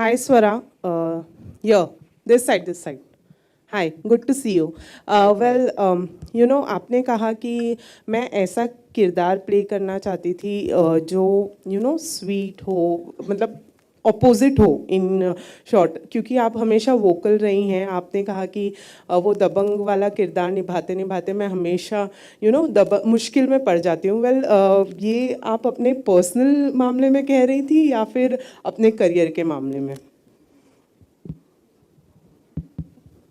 Hi, Swara. Yeah, this side, this side. Hi, good to see you. आपने कहा कि मैं ऐसा किरदार प्ले करना चाहती थी जो स्वीट हो, मतलब ऑपोजिट हो इन शॉर्ट, क्योंकि आप हमेशा वोकल रही हैं. आपने कहा कि वो दबंग वाला किरदार निभाते निभाते मैं हमेशा मुश्किल में पड़ जाती हूँ. ये आप अपने पर्सनल मामले में कह रही थी या फिर अपने करियर के मामले में?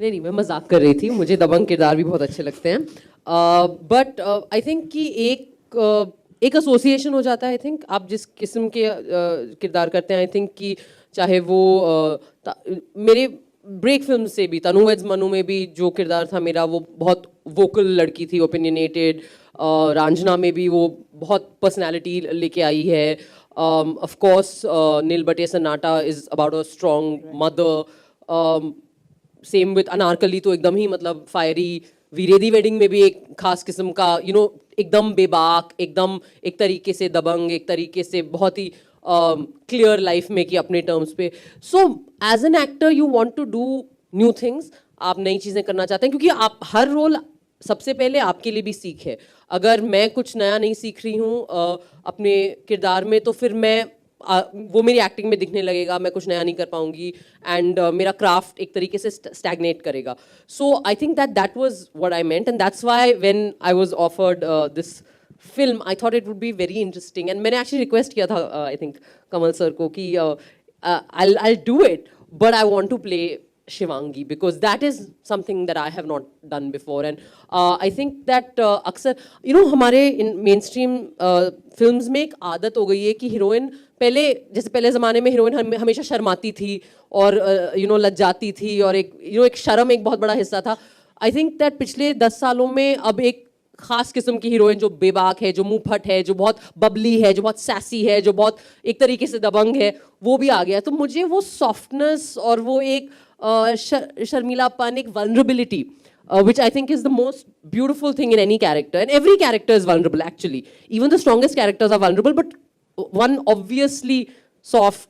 नहीं, मैं मजाक कर रही थी. मुझे दबंग किरदार भी बहुत अच्छे लगते हैं. बट आई थिंक कि एक एसोसिएशन हो जाता है. आई थिंक आप जिस किस्म के किरदार करते हैं, आई थिंक कि चाहे वो मेरे ब्रेक फिल्म से भी, तनु वेड्स मनु में भी जो किरदार था मेरा, वो बहुत वोकल लड़की थी, ओपिनियनेटेड. रांझना में भी वो बहुत पर्सनैलिटी लेके आई है. ऑफ कोर्स नील बटे सन्नाटा is about a strong mother. Same with Anarkali, तो एकदम ही मतलब फायरी. वीरेदी वेडिंग में भी एक खास किस्म का एकदम बेबाक, एकदम एक तरीके से दबंग, एक तरीके से बहुत ही क्लियर लाइफ में कि अपने टर्म्स पे. So as an actor you want to do new things. आप नई चीज़ें करना चाहते हैं, क्योंकि आप हर रोल सबसे पहले आपके लिए भी सीख है. अगर मैं कुछ नया नहीं सीख रही हूँ अपने किरदार में, तो फिर मैं वो मेरी एक्टिंग में दिखने लगेगा, मैं कुछ नया नहीं कर पाऊंगी, एंड मेरा क्राफ्ट एक तरीके से स्टैग्नेट करेगा. So I think that was what I meant, and that's why when I was offered this film I thought it would be very interesting. And मैंने एक्चुअली रिक्वेस्ट किया था आई थिंक कमल सर को कि I do it, but I want to play Shivangi, because that is something that I have not done before. And I think that अक्सर हमारे mainstream films में एक आदत हो गई है कि हीरोइन पहले ज़माने में हीरोइन हमेशा शर्माती थी और लज्जाती थी, और एक शर्म एक बहुत बड़ा हिस्सा था. आई थिंक दैट पिछले 10 सालों में अब एक खास किस्म की हीरोइन जो बेबाक है, जो मुंह फट है, जो बहुत बबली है, जो बहुत सैसी है, जो बहुत एक तरीके से दबंग है, वो भी आ गया. तो मुझे वो सॉफ्टनेस और वो एक शर्मिलापन, एक vulnerability, which I think is the most beautiful thing in any character. And every character is vulnerable, actually. Even the strongest characters are vulnerable, but one obviously soft,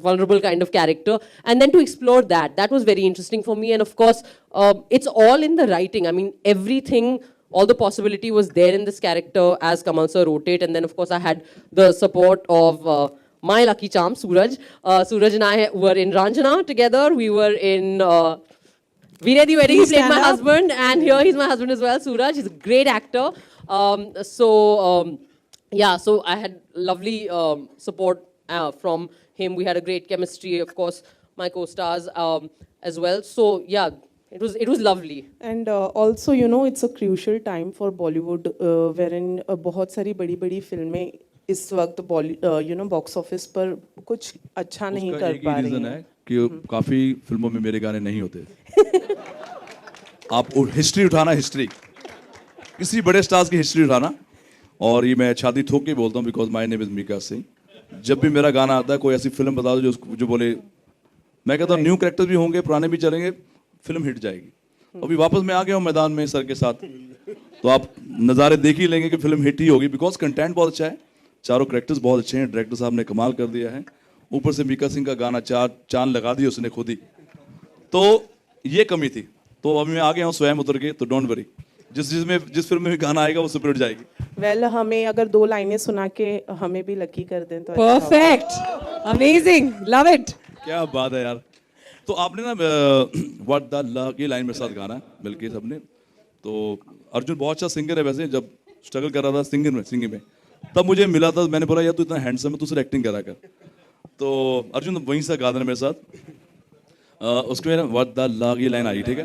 vulnerable kind of character. And then to explore that was very interesting for me. And of course, it's all in the writing. I mean, everything, all the possibility was there in this character as Kamal sir wrote it. And then, of course, I had the support of my lucky charm, Suraj. Suraj and I were in Ranjana together. We were in Veeredi Wedding. He played my husband, and here he's my husband as well, Suraj. He's a great actor. So I had lovely support from him. We had a great chemistry, of course, my co-stars as well. So yeah, it was lovely. And also, it's a crucial time for Bollywood, wherein बहुत सारी बड़ी फिल्में इस वक्त box office पर कुछ अच्छा नहीं कर पा रही हैं. है कि काफी फिल्मों में मेरे गाने नहीं होते. आप हिस्ट्री उठाना, हिस्ट्री किसी बड़े स्टार्स की हिस्ट्री उठाना. और ये मैं छाती ठोक के बोलता हूँ, because my name is Mika Singh. जब भी मेरा गाना आता है, कोई ऐसी फिल्म बता दो जो बोले, मैं कहता हूँ न्यू कैरेक्टर्स भी होंगे, पुराने भी चलेंगे, फिल्म हिट जाएगी. अभी वापस मैं आ गया हूँ मैदान में सर के साथ, तो आप नज़ारे देख ही लेंगे कि फिल्म हिट ही होगी, बिकॉज कंटेंट बहुत अच्छा है, चारों कैरेक्टर्स बहुत अच्छे हैं, डायरेक्टर साहब ने कमाल कर दिया है. ऊपर से मीका सिंह का गाना चांद लगा दिया उसने खुद ही, तो ये कमी थी. तो अभी मैं आ गया हूँ स्वयं उतर के, तो डोंट वरी, जिस फिल्म में भी गाना आएगा वो सुपर हिट जाएगी. वेल हमें अगर 2 लाइनें सुना के हमें भी लकी कर दें तो परफेक्ट, अमेजिंग, लव इट. क्या बात है यार. तो आपने ना व्हाट द लक की लाइन मेरे साथ गाना मिलके सबने. तो अर्जुन बहुत अच्छा सिंगर है वैसे, जब स्ट्रगल कर रहा था सिंगिंग में तब मुझे मिला था. मैंने बोला यार तू इतना हैंडसम है, तू सिर्फ एक्टिंग करा कर. तो अर्जुन वहीं से गा देना मेरे साथ. उसके में व्हाट द लक ये लाइन आई, ठीक है.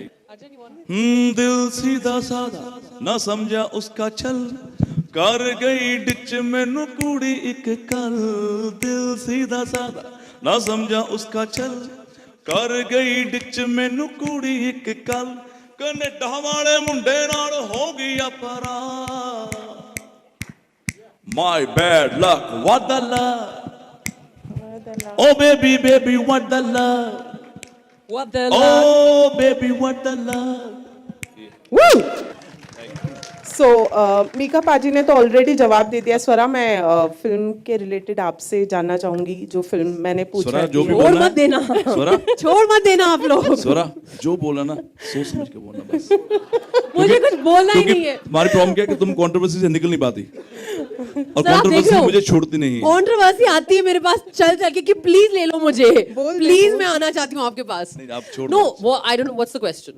दिल सीधा साधा ना समझा उसका छल, कर गई डिच मैनू कूड़ी एक कल. दिल सीधा साधा ना समझा उसका छल, कर गई डिच मैनू कूड़ी एक कल. कनेडा वाले मुंडे नाल हो गया परा. My bad luck, what the luck? Oh baby, baby, what the luck? What the luck? Oh baby, what the luck? Woo! सो मीका पाजी ने तो ऑलरेडी जवाब दे दिया। स्वरा, मैं फिल्म के रिलेटेड आपसे जानना चाहूंगी जो फिल्म मैंने पूछा स्वरा, है जो भी कि- छोड़ बोलना मत देना स्वरा छोड़ मत देना आप लोग स्वरा जो बोला ना सोच समझ के बोलना बस। मुझे कुछ बोलना ही क्योंकि नहीं है। तुम्हारी प्रॉब्लम क्या है कि तुम कंट्रोवर्सी से निकल नहीं पाती और सर, आप देख रहे कंट्रोवर्सी हो? मुझे छोड़ती नहीं है। कंट्रोवर्सी आती है मेरे पास चल चल के कि प्लीज ले लो मुझे, बोल दे, प्लीज बोल मैं आना चाहती हूँ आपके पास। नहीं, आप छोड़ नो दो। वो I don't know what's the question.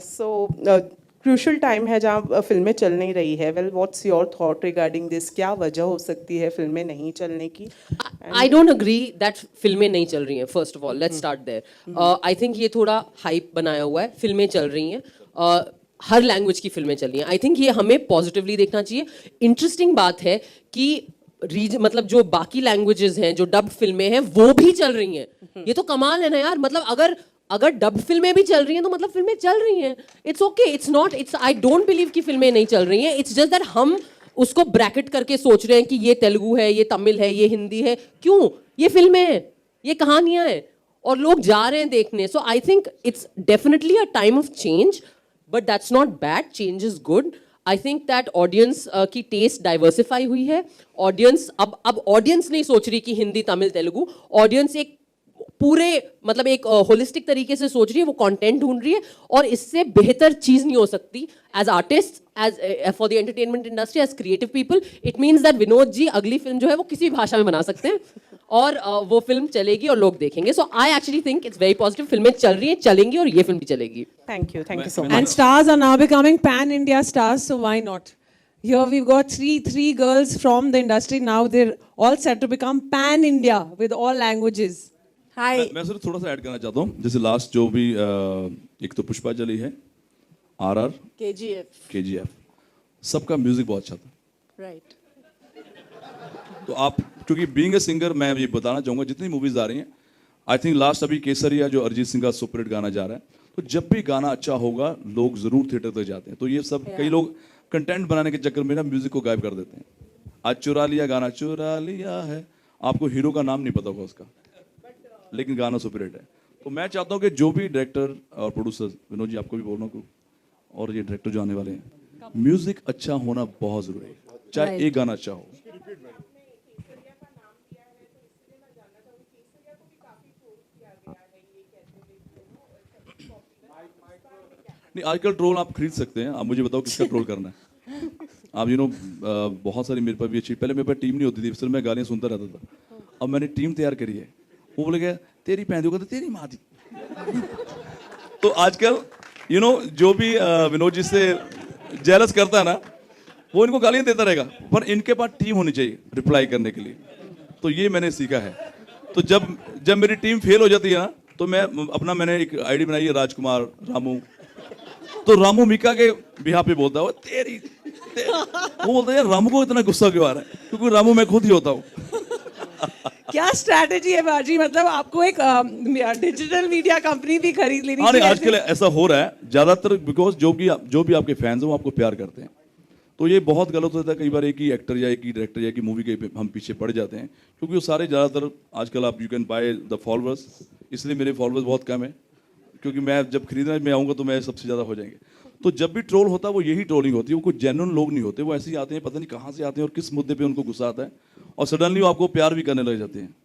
So crucial time है जहाँ फिल्में चल नहीं रही है। Well, what's your thought regarding this? क्या वजह हो सकती है फिल्में नहीं चलने की? आई डोंट अग्री दैट फिल्में नहीं चल रही हैं। First of all let's start there. I think ये थोड़ा हाइप बनाया हुआ है। फिल्में चल रही हैं, हर लैंग्वेज की फिल्में चल रही हैं। आई थिंक ये हमें पॉजिटिवली देखना चाहिए। इंटरेस्टिंग बात है कि मतलब जो बाकी लैंग्वेजेस हैं, जो डब फिल्में हैं, वो भी चल रही हैं। ये तो कमाल है ना यार। मतलब अगर डब फिल्में भी चल रही हैं तो मतलब फिल्में चल रही हैं। It's okay, it's not, it's I don't believe कि फिल्में नहीं चल रही हैं। इट्स जस्ट दैट हम उसको ब्रैकेट करके सोच रहे हैं कि ये तेलुगु है, ये तमिल है, ये हिंदी है। क्यों? ये फिल्में हैं, ये कहानियां हैं और लोग जा रहे हैं देखने। So I think it's definitely a time of change, but that's not bad. Change is good. I think that audience की टेस्ट डाइवर्सिफाई हुई है। ऑडियंस अब ऑडियंस नहीं सोच रही कि हिंदी, तमिल, तेलुगु। ऑडियंस एक पूरे मतलब एक होलिस्टिक तरीके से सोच रही है, वो कंटेंट ढूंढ रही है और इससे बेहतर चीज नहीं हो सकती as artist, as for the entertainment industry, as creative people. It means that Vinod ji अगली फिल्म जो है वो किसी भी भाषा में बना सकते हैं और वो फिल्म चलेगी और लोग देखेंगे। So I actually think it's very positive. फिल्में चल रही हैं, चलेंगी और ये फिल्म भी चलेगी। Thank you so And much. stars are now becoming pan-India stars, so why not? Here we've got three girls from the industry. Now they're all set to become pan-India with all languages. Hi. मैं सिर्फ थोड़ा सा add करना चाहता हूँ। जैसे last जो भी एक तो पुष्पा चली है, RR, KGF, सबका म्यूजिक बहुत अच्छा था। Right. तो आप क्योंकि बीइंग अ सिंगर मैं ये बताना चाहूंगा, जितनी मूवीज आ रही हैं, आई थिंक लास्ट अभी केसरिया जो अरिजीत सिंह का सुपरहिट गाना जा रहा है, तो जब भी गाना अच्छा होगा लोग जरूर थिएटर तक जाते हैं। तो ये सब कई लोग कंटेंट बनाने के चक्कर में ना म्यूजिक को गायब कर देते हैं। आज चुरा लिया गाना, चुरा लिया है, आपको हीरो का नाम नहीं पता होगा उसका, लेकिन गाना सुपरहिट है। तो मैं चाहता हूँ कि जो भी डायरेक्टर और प्रोड्यूसर, विनोद जी आपको भी बोलना को, और ये डायरेक्टर जो आने वाले हैं, म्यूजिक अच्छा होना बहुत जरूरी है, चाहे एक गाना अच्छा हो। नहीं, आजकल ट्रोल आप खरीद सकते हैं। आप मुझे बताओ किसका ट्रोल करना है। आप बहुत सारी मेरे पास भी अच्छी, पहले मेरे पास टीम नहीं होती थी, सिर्फ मैं गालियाँ सुनता रहता था। अब मैंने टीम तैयार करी है। वो बोले गया तेरी पैंदी होगा तो तेरी माँ दी। तो आजकल जो भी विनोद जी से जेलस करता है ना, वो इनको गालियाँ देता रहेगा, पर इनके पास टीम होनी चाहिए रिप्लाई करने के लिए। तो ये मैंने सीखा है। तो जब मेरी टीम फेल हो जाती है ना, तो मैंने एक आईडी बनाई है, राजकुमार रामू। तो रामू मीका के बिहार पे बोलता है, वो बोलता है यार रामू को इतना गुस्सा क्यों आ रहा है, क्योंकि रामू मैं खुद ही होता हूँ। क्या स्ट्रैटेजी है बाजी? मतलब आपको एक डिजिटल मीडिया कंपनी भी खरीद लेनी हाँ नहीं, चाहिए। आजकल ऐसा हो रहा है ज्यादातर, बिकॉज जो भी आपके फैंस हैं वो आपको प्यार करते हैं। तो ये बहुत गलत होता है कई बार, एक ही एक्टर या एक ही डायरेक्टर या एक ही मूवी के हम पीछे पड़ जाते हैं, क्योंकि वो सारे ज्यादातर आजकल आप you can by the followers. इसलिए मेरे फॉलोअर्स बहुत कम है, क्योंकि मैं जब खरीदने में आऊँगा तो मैं सबसे ज़्यादा हो जाएंगे। तो जब भी ट्रोल होता है वो यही ट्रोलिंग होती है, वो कुछ जेन्युइन लोग नहीं होते, वो ऐसे ही आते हैं, पता नहीं कहाँ से आते हैं और किस मुद्दे पे उनको गुस्सा आता है, और सडनली वो आपको प्यार भी करने लग जाते हैं।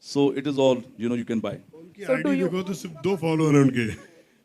So it is all you can buy. उनकी आईडी देखो तो सिर्फ 2 फॉलोअर हैं उनके।